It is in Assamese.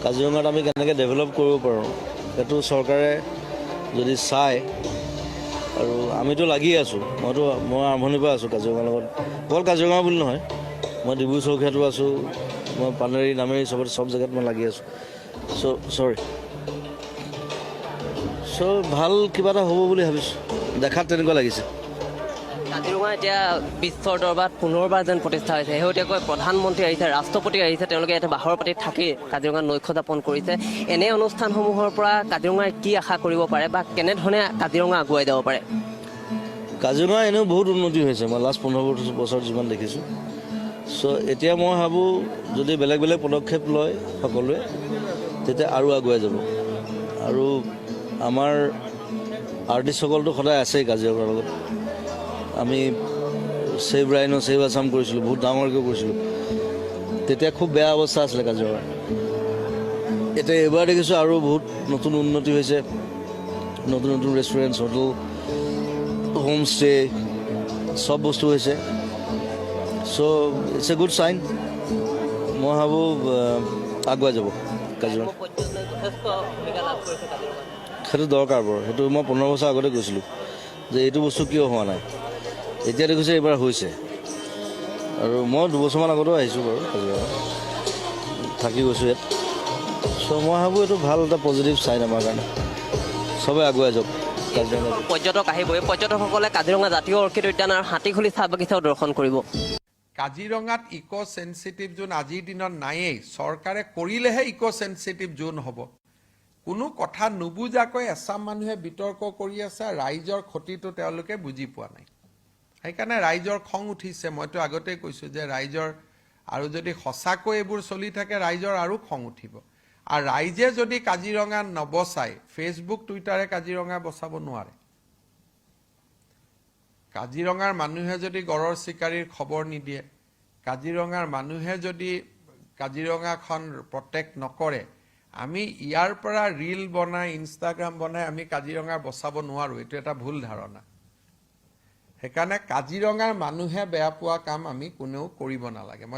কাজিৰঙাত আমি কেনেকৈ ডেভেলপ কৰিব পাৰোঁ সেইটো চৰকাৰে যদি চায় আৰু আমিতো লাগি আছোঁ মই আৰম্ভণিৰ পৰা আছোঁ কাজিৰঙাৰ লগত অকল কাজিৰঙা বুলি নহয় মই ডিব্ৰু চৈখোৱাতো আছোঁ মই পানেৰী নামেৰি চব জেগাত মই লাগি আছোঁ ভাল কিবা এটা হ'ব বুলি ভাবিছোঁ দেখাত তেনেকুৱা লাগিছে কাজিৰঙা এতিয়া বিশ্বৰ দৰবাৰত পুনৰবাৰ যেন প্ৰতিষ্ঠা হৈছে শেহতীয়াকৈ প্ৰধানমন্ত্ৰী আহিছে ৰাষ্ট্ৰপতি আহিছে তেওঁলোকে এটা বাহৰ পাতি থাকি কাজিৰঙাত নৈশ যাপন কৰিছে এনে অনুষ্ঠানসমূহৰ পৰা কাজিৰঙাই কি আশা কৰিব পাৰে বা কেনেধৰণে কাজিৰঙা আগুৱাই যাব পাৰে কাজিৰঙা এনেও বহুত উন্নতি হৈছে মই লাষ্ট 15 বছৰ যিমান দেখিছোঁ এতিয়া মই ভাবোঁ যদি বেলেগ বেলেগ পদক্ষেপ লয় সকলোৱে তেতিয়া আৰু আগুৱাই যাব আৰু আমাৰ আৰ্টিষ্টসকলতো সদায় আছেই কাজিৰঙাৰ লগত আমি ছেভ ৰাইনো ছেভ আছাম কৰিছিলোঁ বহুত ডাঙৰকৈ কৰিছিলোঁ তেতিয়া খুব বেয়া অৱস্থা আছিলে কাজিৰঙাৰ এতিয়া এইবাৰ দেখিছোঁ আৰু বহুত নতুন উন্নতি হৈছে নতুন নতুন ৰেষ্টুৰেণ্ট হোটেল হোম ষ্টে চব বস্তু হৈছে ইটছ এ গুড চাইন মই ভাবোঁ আগুৱাই যাব কাজিৰঙা সেইটো দৰকাৰ বাৰু সেইটো মই 15 বছৰ আগতে কৈছিলোঁ যে এইটো বস্তু কিয় হোৱা নাই এতিয়া দেখিছে এইবাৰ হৈছে আৰু মই 2 বছৰমান আগতেও আহিছোঁ বাৰু কাজিৰঙা থাকি গৈছোঁ ইয়াত মই ভাবোঁ এইটো ভাল এটা পজিটিভ চাইন আমাৰ কাৰণে চবে আগুৱাই যাওক কাজিৰঙা পৰ্যটক আহিব এই পৰ্যটকসকলে কাজিৰঙা জাতীয় অৰ্কিড উদ্যান আৰু হাতীখুলি চাহ বাগিচাও দৰ্শন কৰিব কাজিৰঙাত ইক' চেঞ্চিটিভ জোন আজিৰ দিনত নায়েই চৰকাৰে কৰিলেহে ইক' চেঞ্চিটিভ জোন হ'ব কোনো কথা নুবুজাকৈ এছাম মানুহে বিতৰ্ক কৰি আছে ৰাইজৰ ক্ষতিটো তেওঁলোকে বুজি পোৱা নাই সেইকাৰণে ৰাইজৰ খং উঠিছে মইতো আগতেই কৈছোঁ যে ৰাইজৰ আৰু যদি সঁচাকৈ এইবোৰ চলি থাকে ৰাইজৰ আৰু খং উঠিব আৰু ৰাইজে যদি কাজিৰঙা নবচায় ফেচবুক টুইটাৰে কাজিৰঙা বচাব নোৱাৰে কাজিৰঙাৰ মানুহে যদি গড়ৰ চিকাৰীৰ খবৰ নিদিয়ে কাজিৰঙাৰ মানুহে যদি কাজিৰঙাখন প্ৰটেক্ট নকৰে আমি ইয়াৰ পৰা ৰীল বনাই ইনষ্টাগ্ৰাম বনাই আমি কাজিৰঙা বচাব নোৱাৰোঁ এইটো এটা ভুল ধাৰণা সেইকাৰণে কাজিৰঙাৰ মানুহে বেয়া পোৱা কাম আমি কোনেও কৰিব নালাগে